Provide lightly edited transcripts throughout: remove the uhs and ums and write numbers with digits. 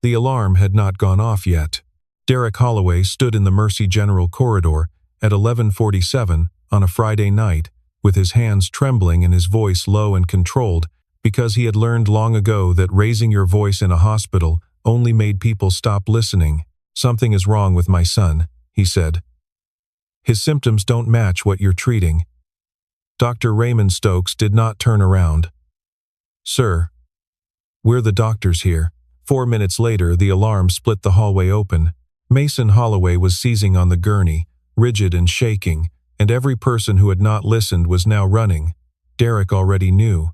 The alarm had not gone off yet. Derek Holloway stood in the Mercy General corridor at 11:47 on a Friday night, with his hands trembling and his voice low and controlled, because he had learned long ago that raising your voice in a hospital only made people stop listening. "Something is wrong with my son," he said. "His symptoms don't match what you're treating." Dr. Raymond Stokes did not turn around. "Sir, we're the doctors here." 4 minutes later, the alarm split the hallway open. Mason Holloway was seizing on the gurney, rigid and shaking, and every person who had not listened was now running. Derek already knew.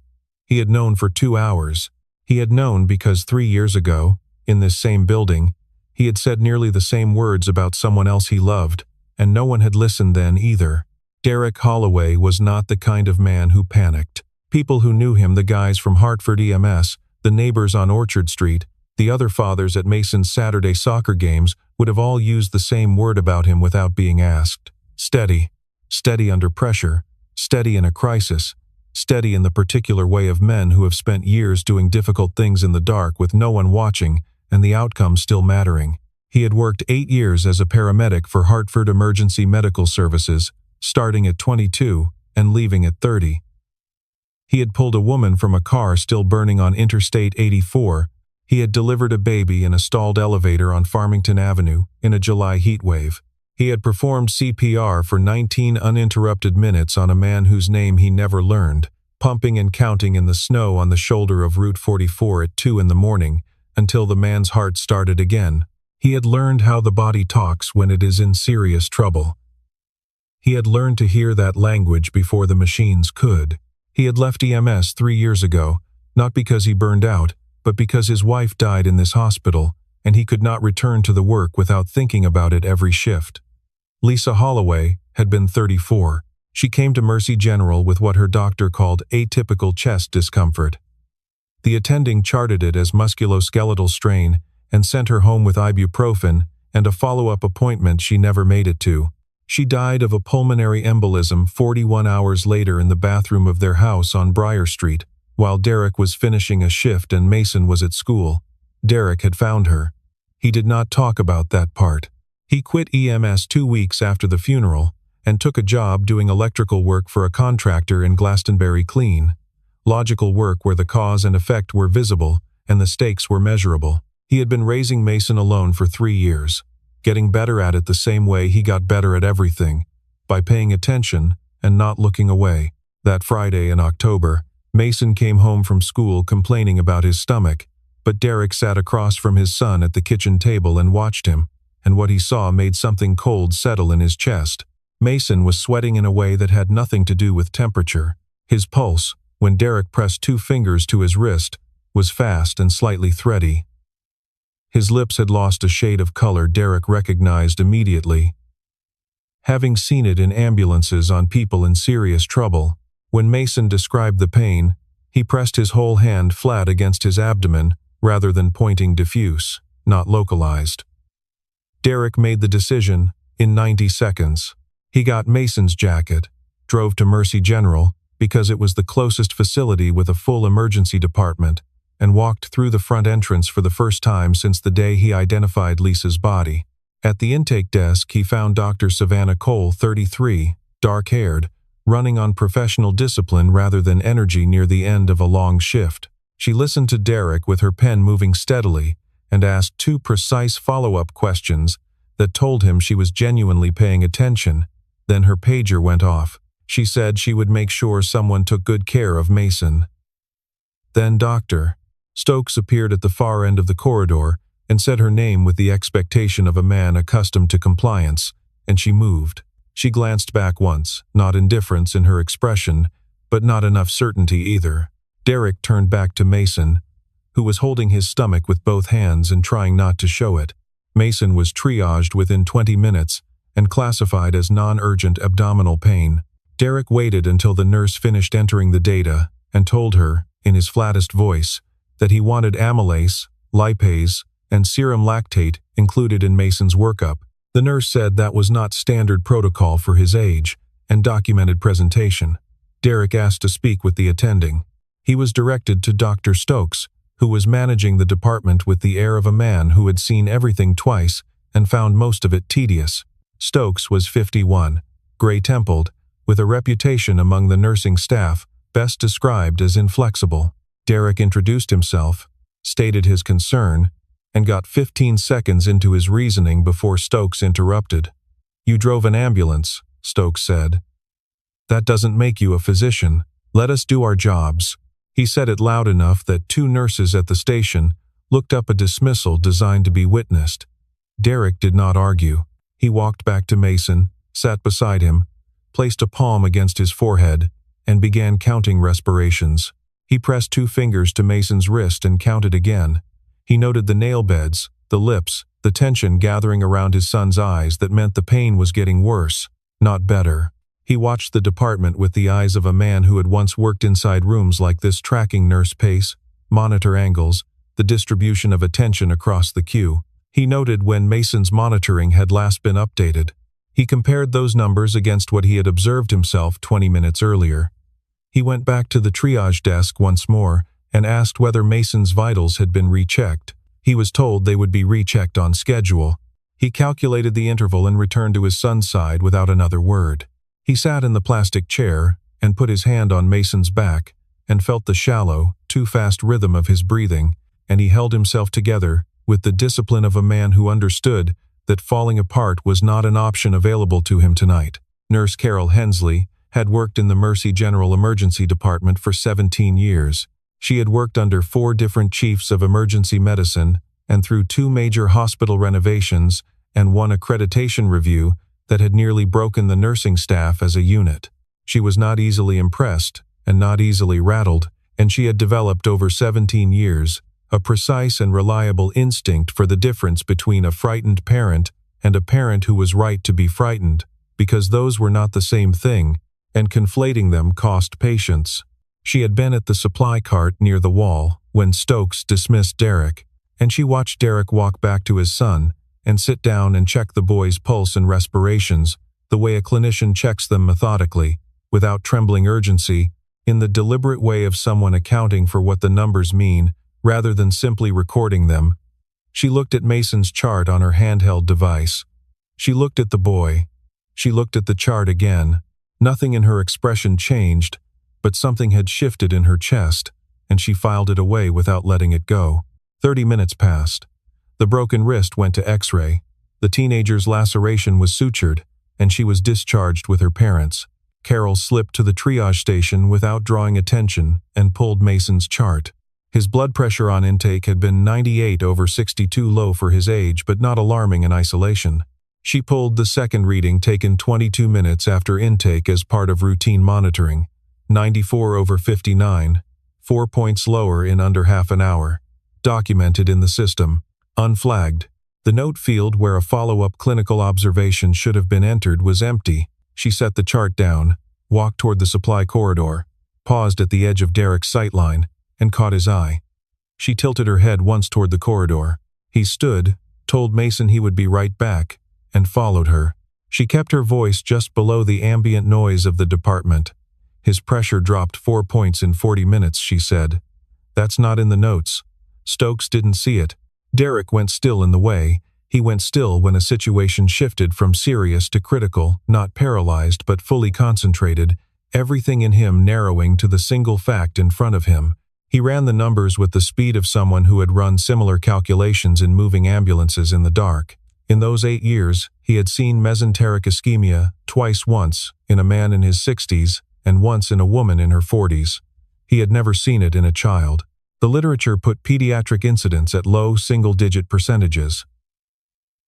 He had known for 2 hours. He had known because 3 years ago, in this same building, he had said nearly the same words about someone else he loved, and no one had listened then either. Derek Holloway was not the kind of man who panicked. People who knew him, the guys from Hartford EMS, the neighbors on Orchard Street, the other fathers at Mason's Saturday soccer games, would have all used the same word about him without being asked. Steady. Steady under pressure. Steady in a crisis. Steady in the particular way of men who have spent years doing difficult things in the dark with no one watching and the outcome still mattering. He had worked 8 years as a paramedic for Hartford Emergency Medical Services, starting at 22 and leaving at 30. He had pulled a woman from a car still burning on Interstate 84. He had delivered a baby in a stalled elevator on Farmington Avenue in a July heatwave. He had performed CPR for 19 uninterrupted minutes on a man whose name he never learned, pumping and counting in the snow on the shoulder of Route 44 at 2 in the morning, until the man's heart started again. He had learned how the body talks when it is in serious trouble. He had learned to hear that language before the machines could. He had left EMS 3 years ago, not because he burned out, but because his wife died in this hospital, and he could not return to the work without thinking about it every shift. Lisa Holloway had been 34. She came to Mercy General with what her doctor called atypical chest discomfort. The attending charted it as musculoskeletal strain and sent her home with ibuprofen and a follow-up appointment she never made it to. She died of a pulmonary embolism 41 hours later in the bathroom of their house on Briar Street, while Derek was finishing a shift and Mason was at school. Derek had found her. He did not talk about that part. He quit EMS 2 weeks after the funeral and took a job doing electrical work for a contractor in Glastonbury Clean. Logical work where the cause and effect were visible and the stakes were measurable. He had been raising Mason alone for 3 years, getting better at it the same way he got better at everything, by paying attention and not looking away. That Friday in October, Mason came home from school complaining about his stomach, but Derek sat across from his son at the kitchen table and watched him, and what he saw made something cold settle in his chest. Mason was sweating in a way that had nothing to do with temperature. His pulse, when Derek pressed 2 fingers to his wrist, was fast and slightly thready. His lips had lost a shade of color Derek recognized immediately, having seen it in ambulances on people in serious trouble. When Mason described the pain, he pressed his whole hand flat against his abdomen rather than pointing diffuse, not localized. Derek made the decision in 90 seconds. He got Mason's jacket, drove to Mercy General because it was the closest facility with a full emergency department, and walked through the front entrance for the first time since the day he identified Lisa's body. At the intake desk, he found Dr. Savannah Cole, 33, dark-haired, running on professional discipline rather than energy near the end of a long shift. She listened to Derek with her pen moving steadily and asked 2 precise follow-up questions that told him she was genuinely paying attention. Then her pager went off. She said she would make sure someone took good care of Mason. Then Dr. Stokes appeared at the far end of the corridor and said her name with the expectation of a man accustomed to compliance, and she moved. She glanced back once, not indifference in her expression, but not enough certainty either. Derek turned back to Mason, who was holding his stomach with both hands and trying not to show it. Mason was triaged within 20 minutes and classified as non-urgent abdominal pain. Derek waited until the nurse finished entering the data and told her, in his flattest voice, that he wanted amylase, lipase, and serum lactate included in Mason's workup. The nurse said that was not standard protocol for his age and documented presentation. Derek asked to speak with the attending. He was directed to Dr. Stokes, who was managing the department with the air of a man who had seen everything twice and found most of it tedious. Stokes was 51, gray-templed, with a reputation among the nursing staff, best described as inflexible. Derek introduced himself, stated his concern, and got 15 seconds into his reasoning before Stokes interrupted. "You drove an ambulance," Stokes said. "That doesn't make you a physician. Let us do our jobs." He said it loud enough that 2 nurses at the station looked up a dismissal designed to be witnessed. Derek did not argue. He walked back to Mason, sat beside him, placed a palm against his forehead, and began counting respirations. He pressed 2 fingers to Mason's wrist and counted again. He noted the nail beds, the lips, the tension gathering around his son's eyes that meant the pain was getting worse, not better. He watched the department with the eyes of a man who had once worked inside rooms like this, tracking nurse pace, monitor angles, the distribution of attention across the queue. He noted when Mason's monitoring had last been updated. He compared those numbers against what he had observed himself 20 minutes earlier. He went back to the triage desk once more and asked whether Mason's vitals had been rechecked. He was told they would be rechecked on schedule. He calculated the interval and returned to his son's side without another word. He sat in the plastic chair and put his hand on Mason's back and felt the shallow, too fast rhythm of his breathing, and he held himself together with the discipline of a man who understood that falling apart was not an option available to him tonight. Nurse Carol Hensley had worked in the Mercy General Emergency Department for 17 years. She had worked under 4 different chiefs of emergency medicine and through 2 major hospital renovations and 1 accreditation review that had nearly broken the nursing staff as a unit. She was not easily impressed and not easily rattled, and she had developed over 17 years a precise and reliable instinct for the difference between a frightened parent and a parent who was right to be frightened, because those were not the same thing, and conflating them cost patience. She had been at the supply cart near the wall when Stokes dismissed Derek, and she watched Derek walk back to his son and sit down and check the boy's pulse and respirations, the way a clinician checks them methodically, without trembling urgency, in the deliberate way of someone accounting for what the numbers mean, rather than simply recording them. She looked at Mason's chart on her handheld device. She looked at the boy. She looked at the chart again. Nothing in her expression changed, but something had shifted in her chest, and she filed it away without letting it go. 30 minutes passed. The broken wrist went to X-ray. The teenager's laceration was sutured, and she was discharged with her parents. Carol slipped to the triage station without drawing attention and pulled Mason's chart. His blood pressure on intake had been 98/62, low for his age but not alarming in isolation. She pulled the second reading taken 22 minutes after intake as part of routine monitoring, 94/59, 4 points lower in under half an hour. Documented in the system. Unflagged. The note field where a follow-up clinical observation should have been entered was empty. She set the chart down, walked toward the supply corridor, paused at the edge of Derek's sightline, and caught his eye. She tilted her head once toward the corridor. He stood, told Mason he would be right back, and followed her. She kept her voice just below the ambient noise of the department. His pressure dropped 4 points in 40 minutes, she said. That's not in the notes. Stokes didn't see it. Derek went still in the way. He went still when a situation shifted from serious to critical, not paralyzed but fully concentrated, everything in him narrowing to the single fact in front of him. He ran the numbers with the speed of someone who had run similar calculations in moving ambulances in the dark. In those 8 years, he had seen mesenteric ischemia once in a man in his 60s and once in a woman in her 40s. He had never seen it in a child. The literature put pediatric incidence at low single-digit percentages.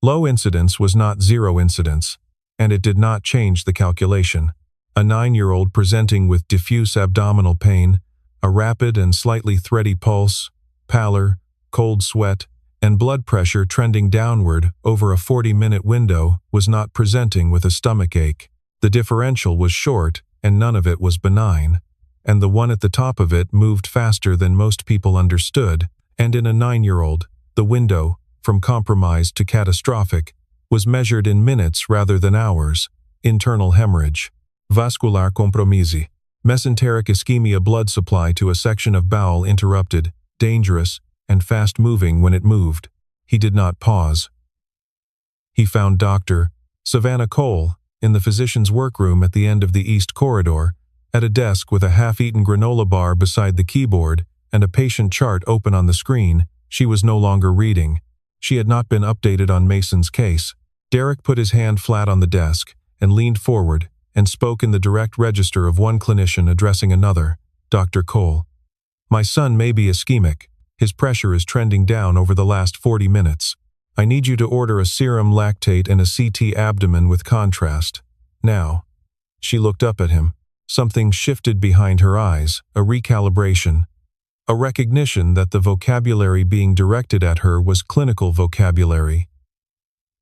Low incidence was not zero incidence, and it did not change the calculation. A 9-year-old presenting with diffuse abdominal pain, a rapid and slightly thready pulse, pallor, cold sweat, and blood pressure trending downward over a 40-minute window was not presenting with a stomachache. The differential was short, and none of it was benign, and the one at the top of it moved faster than most people understood, and in a 9-year-old, the window, from compromised to catastrophic, was measured in minutes rather than hours. Internal hemorrhage. Vascular compromisi. Mesenteric ischemia, blood supply to a section of bowel interrupted. dangerous and fast-moving when it moved. He did not pause. He found Dr. Savannah Cole in the physician's workroom at the end of the East Corridor, at a desk with a half-eaten granola bar beside the keyboard and a patient chart open on the screen. She was no longer reading. She had not been updated on Mason's case. Derek put his hand flat on the desk and leaned forward and spoke in the direct register of one clinician addressing another. Dr. Cole. My son may be ischemic. His pressure is trending down over the last 40 minutes. I need you to order a serum lactate and a CT abdomen with contrast. Now. She looked up at him. Something shifted behind her eyes, a recalibration. A recognition that the vocabulary being directed at her was clinical vocabulary.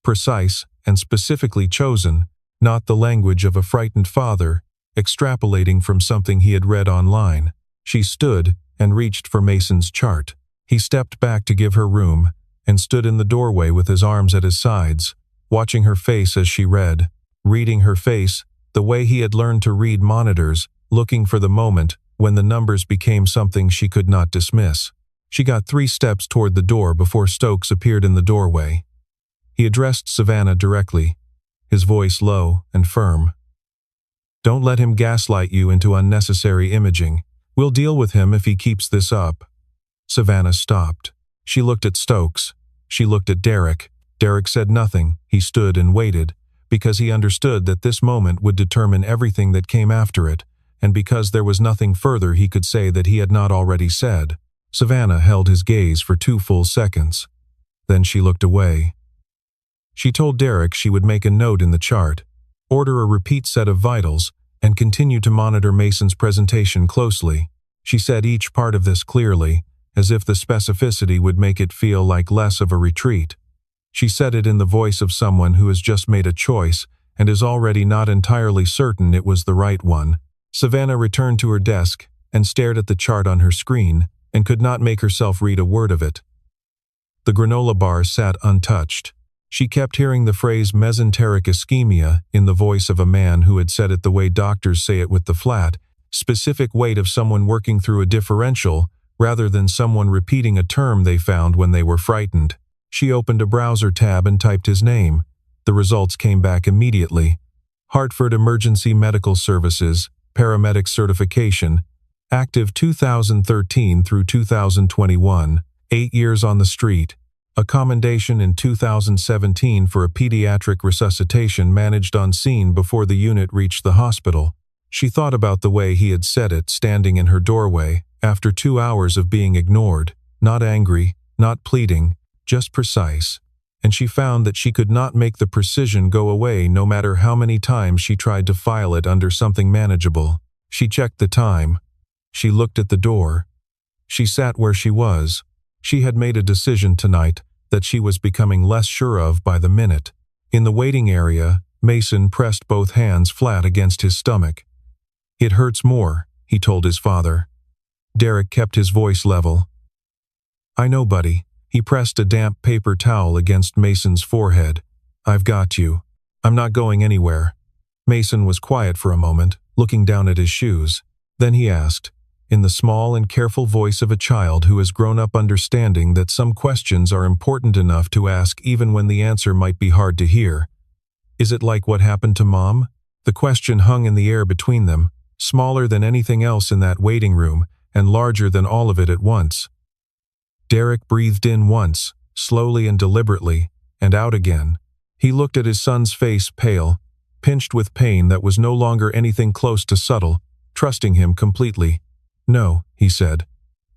Precise and specifically chosen, not the language of a frightened father, extrapolating from something he had read online. She stood and reached for Mason's chart. He stepped back to give her room and stood in the doorway with his arms at his sides, watching her face as she read, reading her face the way he had learned to read monitors, looking for the moment when the numbers became something she could not dismiss. She got 3 steps toward the door before Stokes appeared in the doorway. He addressed Savannah directly, his voice low and firm. Don't let him gaslight you into unnecessary imaging. We'll deal with him if he keeps this up. Savannah stopped. She looked at Stokes. She looked at Derek. Derek said nothing. He stood and waited, because he understood that this moment would determine everything that came after it, and because there was nothing further he could say that he had not already said. Savannah held his gaze for 2 full seconds. Then she looked away. She told Derek she would make a note in the chart, order a repeat set of vitals, and continue to monitor Mason's presentation closely. She said each part of this clearly, as if the specificity would make it feel like less of a retreat. She said it in the voice of someone who has just made a choice and is already not entirely certain it was the right one. Savannah returned to her desk and stared at the chart on her screen and could not make herself read a word of it. The granola bar sat untouched. She kept hearing the phrase mesenteric ischemia in the voice of a man who had said it the way doctors say it, with the flat, specific weight of someone working through a differential rather than someone repeating a term they found when they were frightened. She opened a browser tab and typed his name. The results came back immediately. Hartford Emergency Medical Services, paramedic certification, active 2013 through 2021, 8 years on the street. A commendation in 2017 for a pediatric resuscitation managed on scene before the unit reached the hospital. She thought about the way he had said it standing in her doorway, after 2 hours of being ignored, not angry, not pleading, just precise. And she found that she could not make the precision go away no matter how many times she tried to file it under something manageable. She checked the time. She looked at the door. She sat where she was. She had made a decision tonight that she was becoming less sure of by the minute. In the waiting area, Mason pressed both hands flat against his stomach. It hurts more, he told his father. Derek kept his voice level. I know, buddy. He pressed a damp paper towel against Mason's forehead. I've got you. I'm not going anywhere. Mason was quiet for a moment, looking down at his shoes. Then he asked, in the small and careful voice of a child who has grown up understanding that some questions are important enough to ask even when the answer might be hard to hear. Is it like what happened to Mom? The question hung in the air between them, smaller than anything else in that waiting room, and larger than all of it at once. Derek breathed in once, slowly and deliberately, and out again. He looked at his son's face, pale, pinched with pain that was no longer anything close to subtle, trusting him completely. No, he said,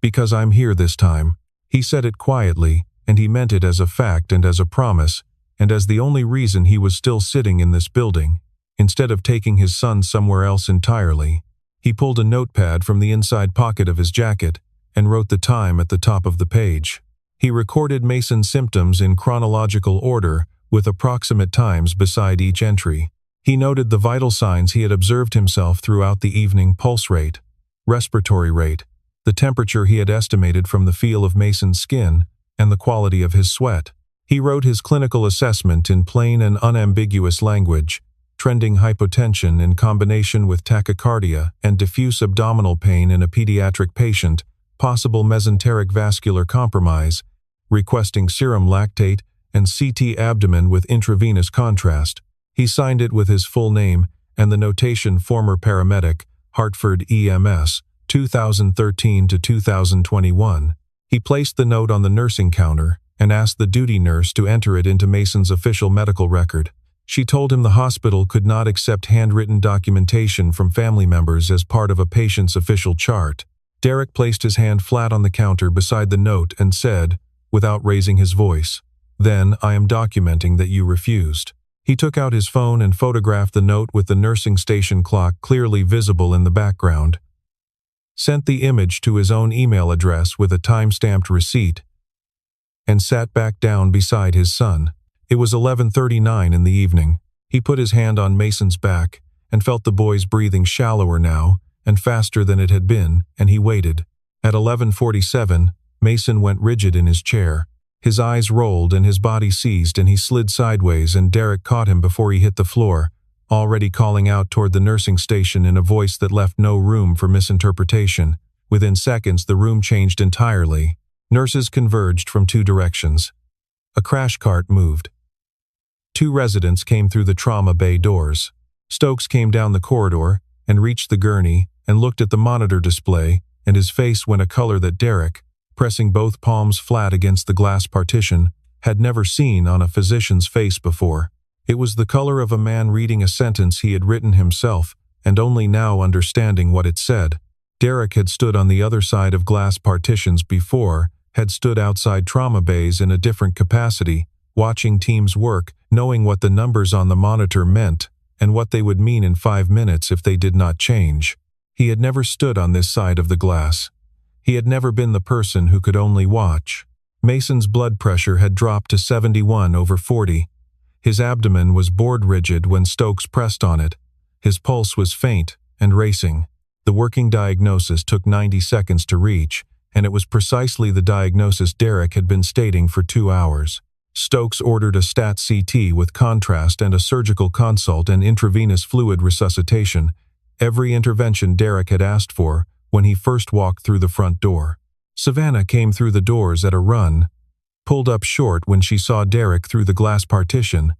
because I'm here this time. He said it quietly, and he meant it as a fact and as a promise, and as the only reason he was still sitting in this building. Instead of taking his son somewhere else entirely, he pulled a notepad from the inside pocket of his jacket and wrote the time at the top of the page. He recorded Mason's symptoms in chronological order with approximate times beside each entry. He noted the vital signs he had observed himself throughout the evening: pulse rate, respiratory rate, the temperature he had estimated from the feel of Mason's skin, and the quality of his sweat. He wrote his clinical assessment in plain and unambiguous language: trending hypotension in combination with tachycardia and diffuse abdominal pain in a pediatric patient possible mesenteric vascular compromise, requesting serum lactate and CT abdomen with intravenous contrast. He signed it with his full name and the notation former paramedic, Hartford EMS, 2013 to 2021. He placed the note on the nursing counter and asked the duty nurse to enter it into Mason's official medical record. She told him the hospital could not accept handwritten documentation from family members as part of a patient's official chart. Derek placed his hand flat on the counter beside the note and said, without raising his voice, "Then I am documenting that you refused." He took out his phone and photographed the note with the nursing station clock clearly visible in the background, sent the image to his own email address with a time-stamped receipt, and sat back down beside his son. It was 11:39 in the evening. He put his hand on Mason's back and felt the boy's breathing shallower now and faster than it had been, and he waited. At 11:47, Mason went rigid in his chair. His eyes rolled and his body seized, and he slid sideways, and Derek caught him before he hit the floor, already calling out toward the nursing station in a voice that left no room for misinterpretation. Within seconds, the room changed entirely. Nurses converged from two directions. A crash cart moved. Two residents came through the trauma bay doors. Stokes came down the corridor and reached the gurney and looked at the monitor display, and his face went a color that Derek, pressing both palms flat against the glass partition, had never seen on a physician's face before. It was the color of a man reading a sentence he had written himself, and only now understanding what it said. Derek had stood on the other side of glass partitions before, had stood outside trauma bays in a different capacity, watching teams work, knowing what the numbers on the monitor meant, and what they would mean in 5 minutes if they did not change. He had never stood on this side of the glass. He had never been the person who could only watch. Mason's blood pressure had dropped to 71/40. His abdomen was board rigid when Stokes pressed on it. His pulse was faint and racing. The working diagnosis took 90 seconds to reach, and it was precisely the diagnosis Derek had been stating for 2 hours. Stokes ordered a stat CT with contrast and a surgical consult and intravenous fluid resuscitation, every intervention Derek had asked for when he first walked through the front door. Savannah came through the doors at a run, pulled up short when she saw Derek through the glass partition,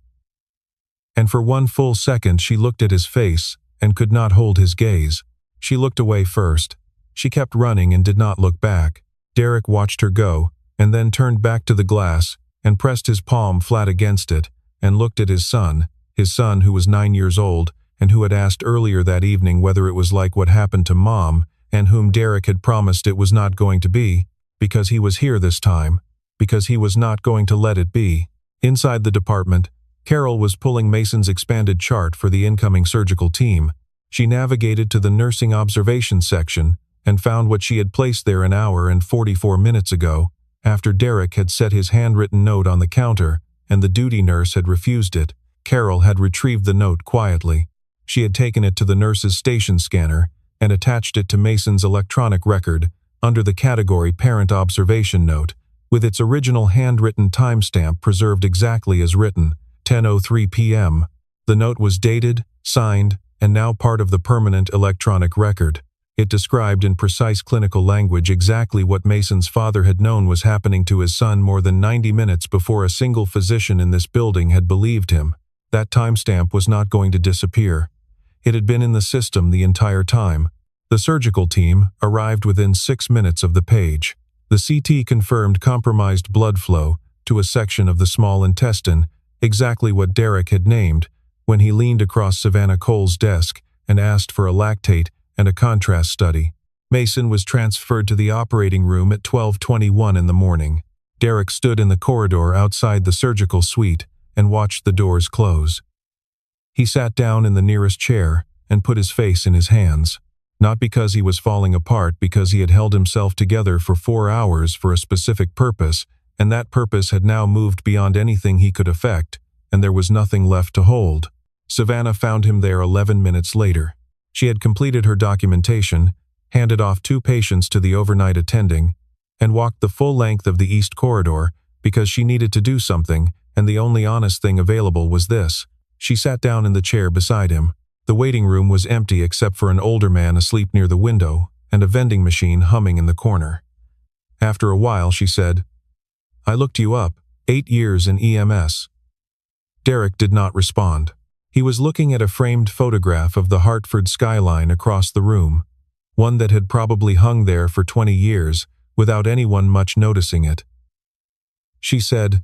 and for one full second she looked at his face and could not hold his gaze. She looked away first. She kept running and did not look back. Derek watched her go, and then turned back to the glass and pressed his palm flat against it and looked at his son who was 9 years old and who had asked earlier that evening whether it was like what happened to Mom, and whom Derek had promised it was not going to be, because he was here this time, because he was not going to let it be. Inside the department, Carol was pulling Mason's expanded chart for the incoming surgical team. She navigated to the nursing observation section and found what she had placed there an hour and 44 minutes ago, after Derek had set his handwritten note on the counter and the duty nurse had refused it. Carol had retrieved the note quietly. She had taken it to the nurse's station scanner and attached it to Mason's electronic record under the category Parent Observation Note, with its original handwritten timestamp preserved exactly as written, 10:03 p.m. The note was dated, signed, and now part of the permanent electronic record. It described in precise clinical language exactly what Mason's father had known was happening to his son more than 90 minutes before a single physician in this building had believed him. That timestamp was not going to disappear. It had been in the system the entire time. The surgical team arrived within 6 minutes of the page. The CT confirmed compromised blood flow to a section of the small intestine, exactly what Derek had named, when he leaned across Savannah Cole's desk and asked for a lactate and a contrast study. Mason was transferred to the operating room at 12:21 in the morning. Derek stood in the corridor outside the surgical suite and watched the doors close. He sat down in the nearest chair and put his face in his hands. Not because he was falling apart, because he had held himself together for 4 hours for a specific purpose, and that purpose had now moved beyond anything he could affect, and there was nothing left to hold. Savannah found him there 11 minutes later. She had completed her documentation, handed off 2 patients to the overnight attending, and walked the full length of the East Corridor because she needed to do something, and the only honest thing available was this. She sat down in the chair beside him. The waiting room was empty except for an older man asleep near the window and a vending machine humming in the corner. After a while, she said, "I looked you up, 8 years in EMS." Derek did not respond. He was looking at a framed photograph of the Hartford skyline across the room, one that had probably hung there for 20 years without anyone much noticing it. She said,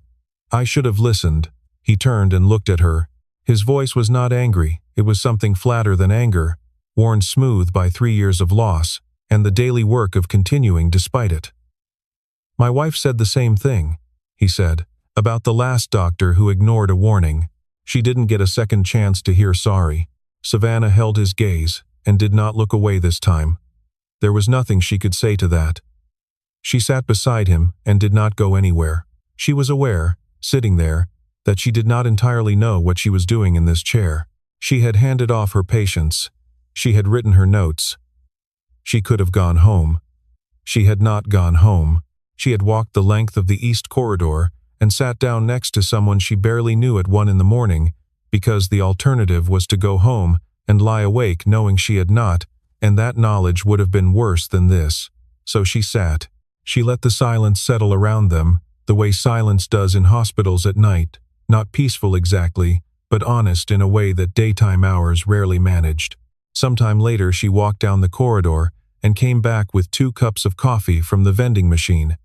"I should have listened." He turned and looked at her. His voice was not angry, it was something flatter than anger, worn smooth by 3 years of loss and the daily work of continuing despite it. "My wife said the same thing," he said, "about the last doctor who ignored a warning. She didn't get a second chance to hear sorry." Savannah held his gaze and did not look away this time. There was nothing she could say to that. She sat beside him and did not go anywhere. She was aware, sitting there, that she did not entirely know what she was doing in this chair. She had handed off her patients. She had written her notes. She could have gone home. She had not gone home. She had walked the length of the East Corridor and sat down next to someone she barely knew at 1 in the morning, because the alternative was to go home and lie awake knowing she had not, and that knowledge would have been worse than this. So she sat. She let the silence settle around them, the way silence does in hospitals at night, not peaceful exactly, but honest in a way that daytime hours rarely managed. Sometime later she walked down the corridor and came back with 2 cups of coffee from the vending machine.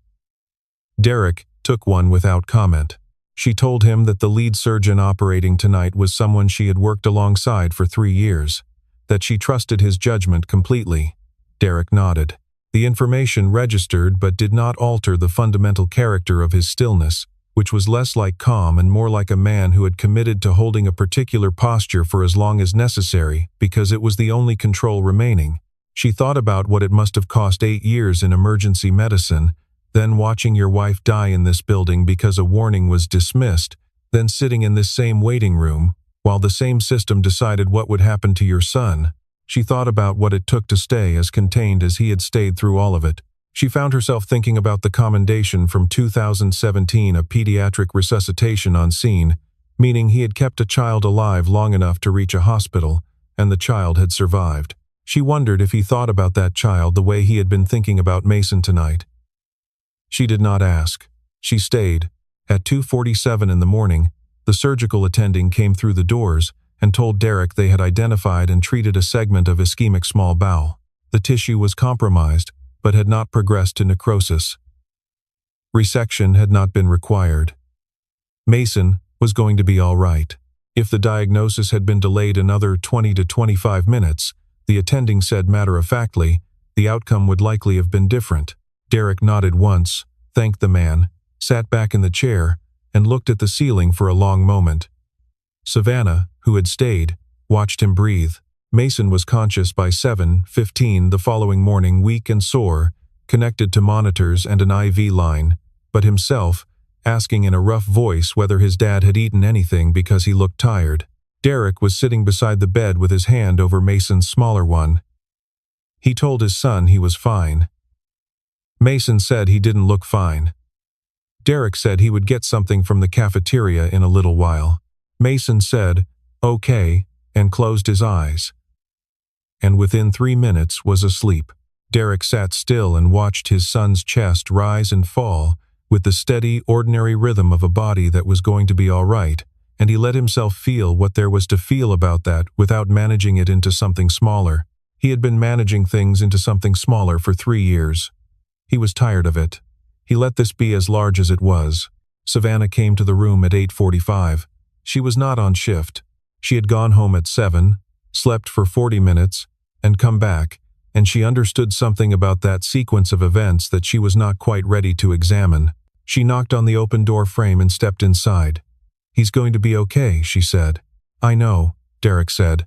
Derek took one without comment. She told him that the lead surgeon operating tonight was someone she had worked alongside for 3 years, that she trusted his judgment completely. Derek nodded. The information registered but did not alter the fundamental character of his stillness, which was less like calm and more like a man who had committed to holding a particular posture for as long as necessary because it was the only control remaining. She thought about what it must have cost 8 years in emergency medicine, then watching your wife die in this building because a warning was dismissed, then sitting in this same waiting room, while the same system decided what would happen to your son. She thought about what it took to stay as contained as he had stayed through all of it. She found herself thinking about the commendation from 2017 of pediatric resuscitation on scene, meaning he had kept a child alive long enough to reach a hospital, and the child had survived. She wondered if he thought about that child the way he had been thinking about Mason tonight. She did not ask. She stayed. At 2:47 in the morning, the surgical attending came through the doors and told Derek they had identified and treated a segment of ischemic small bowel. The tissue was compromised, but had not progressed to necrosis. Resection had not been required. Mason was going to be all right. If the diagnosis had been delayed another 20 to 25 minutes, the attending said matter-of-factly, the outcome would likely have been different. Derek nodded once, thanked the man, sat back in the chair, and looked at the ceiling for a long moment. Savannah, who had stayed, watched him breathe. Mason was conscious by 7:15 the following morning, weak and sore, connected to monitors and an IV line, but himself, asking in a rough voice whether his dad had eaten anything because he looked tired. Derek was sitting beside the bed with his hand over Mason's smaller one. He told his son he was fine. Mason said he didn't look fine. Derek said he would get something from the cafeteria in a little while. Mason said, "Okay," and closed his eyes. And within 3 minutes was asleep. Derek sat still and watched his son's chest rise and fall with the steady, ordinary rhythm of a body that was going to be all right, and he let himself feel what there was to feel about that without managing it into something smaller. He had been managing things into something smaller for 3 years. He was tired of it. He let this be as large as it was. Savannah came to the room at 8:45. She was not on shift. She had gone home at 7, slept for 40 minutes, and come back, and she understood something about that sequence of events that she was not quite ready to examine. She knocked on the open door frame and stepped inside. "He's going to be okay," she said. "I know," Derek said.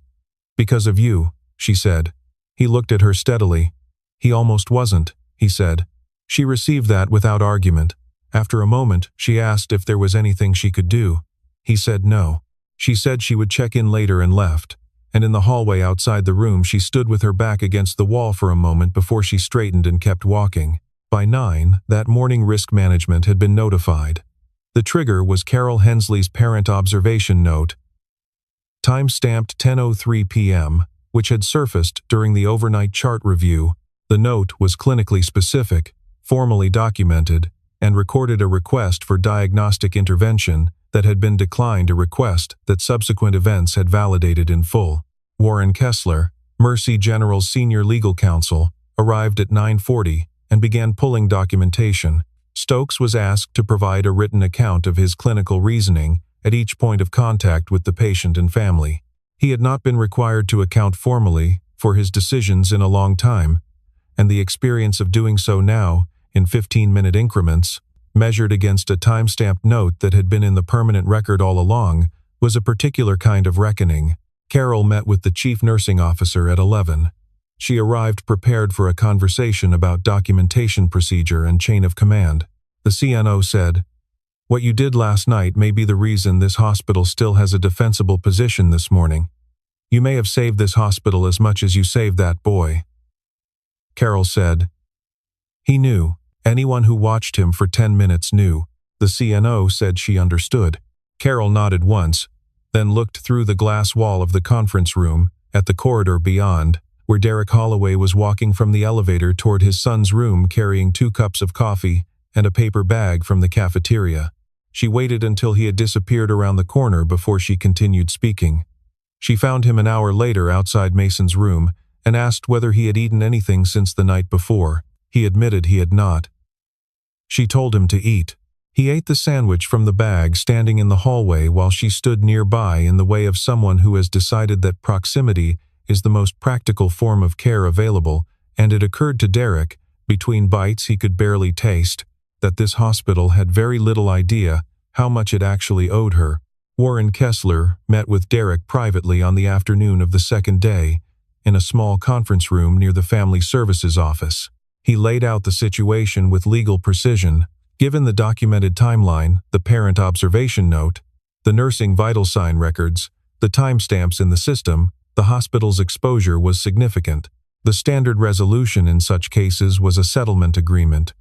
"Because of you," she said. He looked at her steadily. "He almost wasn't," he said. She received that without argument. After a moment, she asked if there was anything she could do. He said no. She said she would check in later and left. And in the hallway outside the room, she stood with her back against the wall for a moment before she straightened and kept walking. By 9, that morning risk management had been notified. The trigger was Carol Hensley's parent observation note, time-stamped 10:03 p.m., which had surfaced during the overnight chart review. The note was clinically specific, formally documented, and recorded a request for diagnostic intervention that had been declined, a request that subsequent events had validated in full. Warren Kessler, Mercy General's senior legal counsel, arrived at 9:40 and began pulling documentation. Stokes was asked to provide a written account of his clinical reasoning at each point of contact with the patient and family. He had not been required to account formally for his decisions in a long time, and the experience of doing so now, in 15-minute increments, measured against a time-stamped note that had been in the permanent record all along, was a particular kind of reckoning. Carol met with the chief nursing officer at 11. She arrived prepared for a conversation about documentation procedure and chain of command. The CNO said, "What you did last night may be the reason this hospital still has a defensible position this morning. You may have saved this hospital as much as you saved that boy." Carol said, "He knew. Anyone who watched him for 10 minutes knew." The CNO said she understood. Carol nodded once, then looked through the glass wall of the conference room at the corridor beyond, where Derek Holloway was walking from the elevator toward his son's room carrying 2 cups of coffee and a paper bag from the cafeteria. She waited until he had disappeared around the corner before she continued speaking. She found him an hour later outside Mason's room and asked whether he had eaten anything since the night before. He admitted he had not. She told him to eat. He ate the sandwich from the bag standing in the hallway while she stood nearby in the way of someone who has decided that proximity is the most practical form of care available, and it occurred to Derek, between bites he could barely taste, that this hospital had very little idea how much it actually owed her. Warren Kessler met with Derek privately on the afternoon of the second day, in a small conference room near the Family Services office. He laid out the situation with legal precision, given the documented timeline, the parent observation note, the nursing vital sign records, the timestamps in the system. The hospital's exposure was significant. The standard resolution in such cases was a settlement agreement.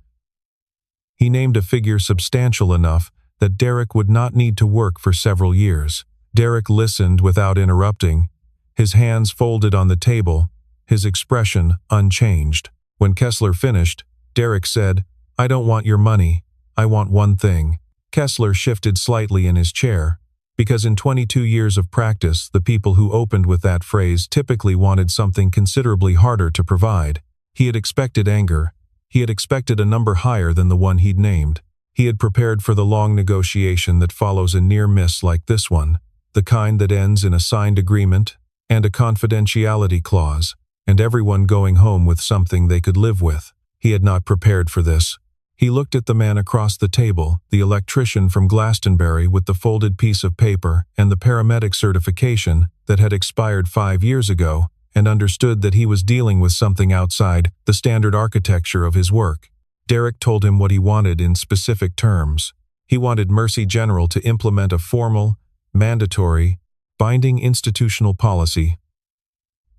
He named a figure substantial enough that Derek would not need to work for several years. Derek listened without interrupting, his hands folded on the table, his expression unchanged. When Kessler finished, Derek said, "I don't want your money. I want one thing." Kessler shifted slightly in his chair, because in 22 years of practice, the people who opened with that phrase typically wanted something considerably harder to provide. He had expected anger. He had expected a number higher than the one he'd named. He had prepared for the long negotiation that follows a near miss like this one, the kind that ends in a signed agreement and a confidentiality clause, and everyone going home with something they could live with. He had not prepared for this. He looked at the man across the table, the electrician from Glastonbury with the folded piece of paper and the paramedic certification that had expired 5 years ago, and understood that he was dealing with something outside the standard architecture of his work. Derek told him what he wanted in specific terms. He wanted Mercy General to implement a formal, mandatory, binding institutional policy,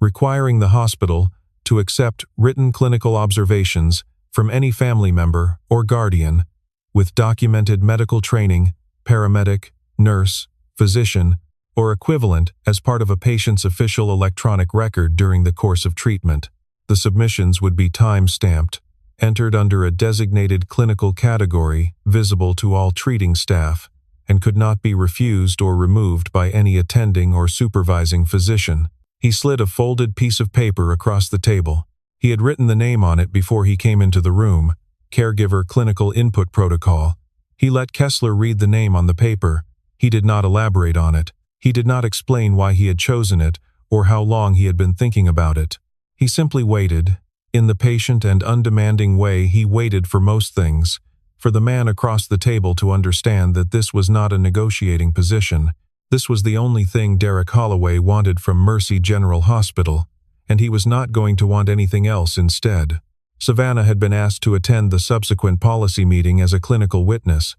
requiring the hospital to accept written clinical observations from any family member or guardian with documented medical training, paramedic, nurse, physician, or equivalent as part of a patient's official electronic record during the course of treatment. The submissions would be time-stamped, entered under a designated clinical category visible to all treating staff, and could not be refused or removed by any attending or supervising physician. He slid a folded piece of paper across the table. He had written the name on it before he came into the room, Caregiver Clinical Input Protocol. He let Kessler read the name on the paper. He did not elaborate on it. He did not explain why he had chosen it or how long he had been thinking about it. He simply waited. In the patient and undemanding way he waited for most things, for the man across the table to understand that this was not a negotiating position. This was the only thing Derek Holloway wanted from Mercy General Hospital, and he was not going to want anything else instead. Savannah had been asked to attend the subsequent policy meeting as a clinical witness.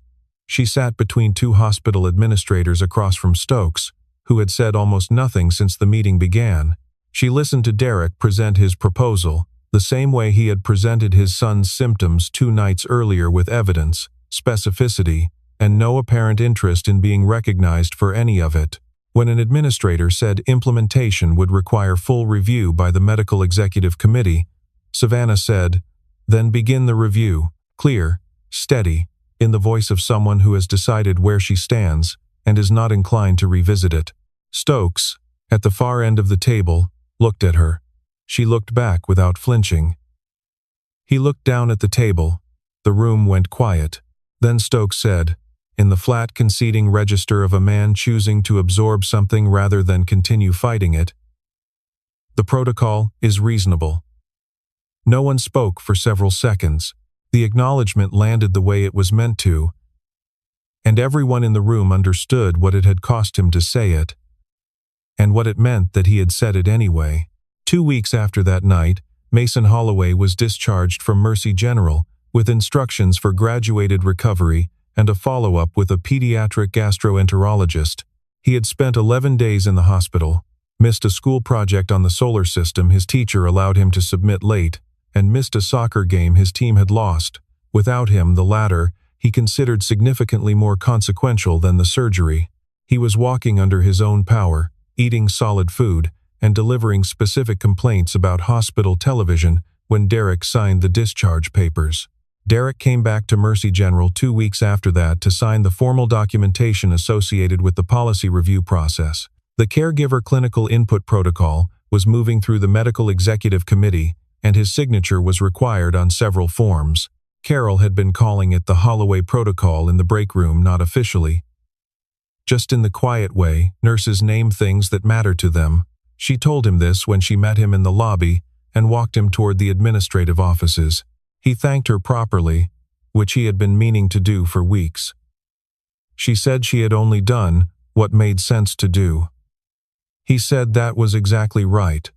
She sat between 2 hospital administrators across from Stokes, who had said almost nothing since the meeting began. She listened to Derek present his proposal, the same way he had presented his son's symptoms 2 nights earlier, with evidence, specificity, and no apparent interest in being recognized for any of it. When an administrator said implementation would require full review by the Medical Executive Committee, Savannah said, "Then begin the review." clear, steady, in the voice of someone who has decided where she stands and is not inclined to revisit it. Stokes, at the far end of the table, looked at her. She looked back without flinching. He looked down at the table. The room went quiet. Then Stokes said, in the flat, conceding register of a man choosing to absorb something rather than continue fighting it, "The protocol is reasonable." No one spoke for several seconds. The acknowledgement landed the way it was meant to, and everyone in the room understood what it had cost him to say it, and what it meant that he had said it anyway. 2 weeks after that night, Mason Holloway was discharged from Mercy General with instructions for graduated recovery and a follow-up with a pediatric gastroenterologist. He had spent 11 days in the hospital, missed a school project on the solar system his teacher allowed him to submit late, and missed a soccer game his team had lost. Without him, the latter, he considered significantly more consequential than the surgery. He was walking under his own power, eating solid food, and delivering specific complaints about hospital television when Derek signed the discharge papers. Derek came back to Mercy General 2 weeks after that to sign the formal documentation associated with the policy review process. The Caregiver Clinical Input Protocol was moving through the Medical Executive Committee, and his signature was required on several forms. Carol had been calling it the Holloway Protocol in the break room, not officially. Just in the quiet way nurses name things that matter to them. She told him this when she met him in the lobby and walked him toward the administrative offices. He thanked her properly, which he had been meaning to do for weeks. She said she had only done what made sense to do. He said that was exactly right.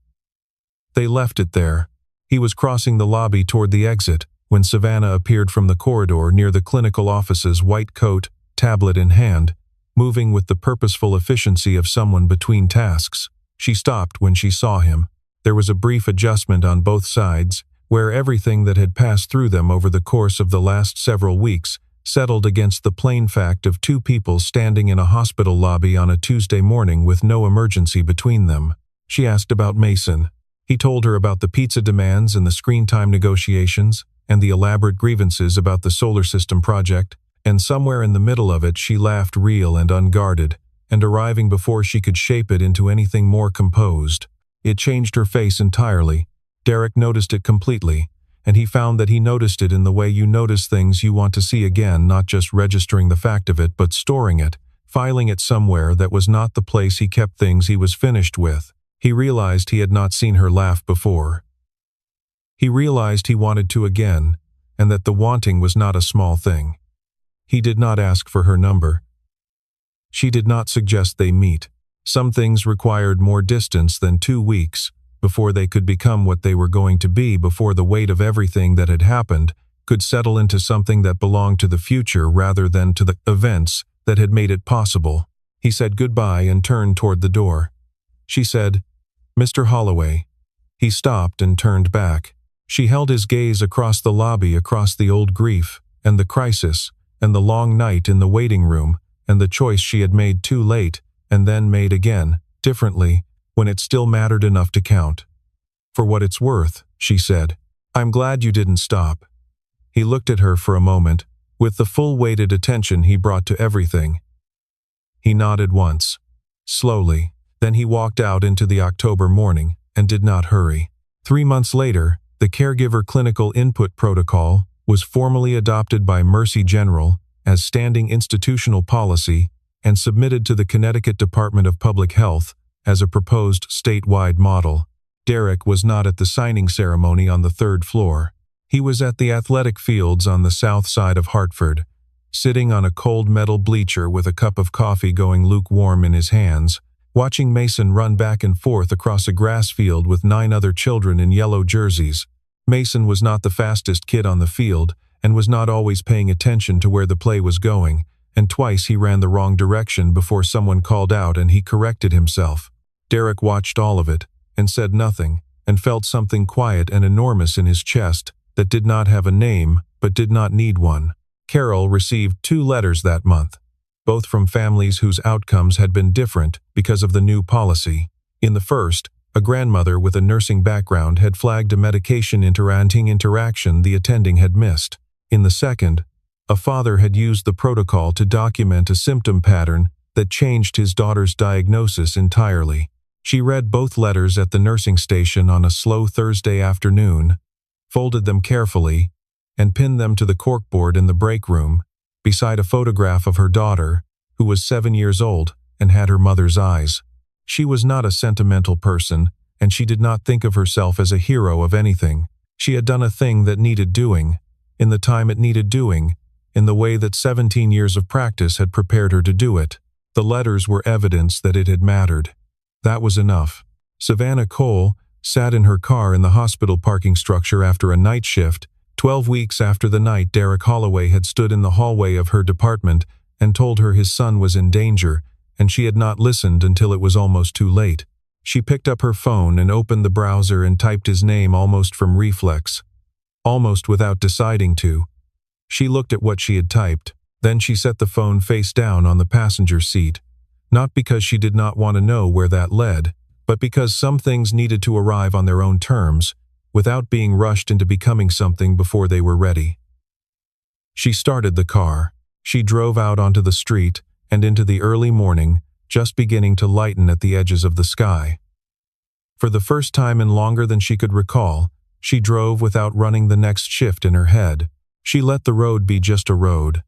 They left it there. He was crossing the lobby toward the exit when Savannah appeared from the corridor near the clinical office's white coat, tablet in hand, moving with the purposeful efficiency of someone between tasks. She stopped when she saw him. There was a brief adjustment on both sides, where everything that had passed through them over the course of the last several weeks settled against the plain fact of two people standing in a hospital lobby on a Tuesday morning with no emergency between them. She asked about Mason. He told her about the pizza demands and the screen time negotiations and the elaborate grievances about the solar system project, and somewhere in the middle of it she laughed, real and unguarded, and arriving before she could shape it into anything more composed. It changed her face entirely. Derek noticed it completely, and he found that he noticed it in the way you notice things you want to see again, not just registering the fact of it but storing it, filing it somewhere that was not the place he kept things he was finished with. He realized he had not seen her laugh before. He realized he wanted to again, and that the wanting was not a small thing. He did not ask for her number. She did not suggest they meet. Some things required more distance than 2 weeks before they could become what they were going to be, before the weight of everything that had happened could settle into something that belonged to the future rather than to the events that had made it possible. He said goodbye and turned toward the door. She said, "Mr. Holloway." He stopped and turned back. She held his gaze across the lobby, across the old grief, and the crisis, and the long night in the waiting room, and the choice she had made too late, and then made again, differently, when it still mattered enough to count. "For what it's worth," she said, "I'm glad you didn't stop." He looked at her for a moment, with the full weighted attention he brought to everything. He nodded once, slowly. Then he walked out into the October morning and did not hurry. 3 months later, the Caregiver Clinical Input Protocol was formally adopted by Mercy General as standing institutional policy and submitted to the Connecticut Department of Public Health as a proposed statewide model. Derek was not at the signing ceremony on the 3rd floor. He was at the athletic fields on the south side of Hartford, sitting on a cold metal bleacher with a cup of coffee going lukewarm in his hands, watching Mason run back and forth across a grass field with 9 other children in yellow jerseys. Mason was not the fastest kid on the field and was not always paying attention to where the play was going, and twice he ran the wrong direction before someone called out and he corrected himself. Derek watched all of it and said nothing, and felt something quiet and enormous in his chest that did not have a name but did not need one. Carol received 2 letters that month, both from families whose outcomes had been different because of the new policy. In the first, a grandmother with a nursing background had flagged a medication interaction the attending had missed. In the second, a father had used the protocol to document a symptom pattern that changed his daughter's diagnosis entirely. She read both letters at the nursing station on a slow Thursday afternoon, folded them carefully, and pinned them to the corkboard in the break room, beside a photograph of her daughter, who was 7 years old and had her mother's eyes. She was not a sentimental person, and she did not think of herself as a hero of anything. She had done a thing that needed doing, in the time it needed doing, in the way that 17 years of practice had prepared her to do it. The letters were evidence that it had mattered. That was enough. Savannah Cole sat in her car in the hospital parking structure after a night shift, 12 weeks after the night Derek Holloway had stood in the hallway of her department and told her his son was in danger, and she had not listened until it was almost too late. She picked up her phone and opened the browser and typed his name almost from reflex, almost without deciding to. She looked at what she had typed, then she set the phone face down on the passenger seat, not because she did not want to know where that led, but because some things needed to arrive on their own terms, without being rushed into becoming something before they were ready. She started the car. She drove out onto the street and into the early morning, just beginning to lighten at the edges of the sky. For the first time in longer than she could recall, she drove without running the next shift in her head. She let the road be just a road.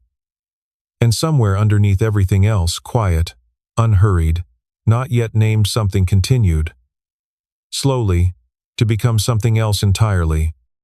And somewhere underneath everything else, quiet, unhurried, not yet named something continued. Slowly, to become something else entirely.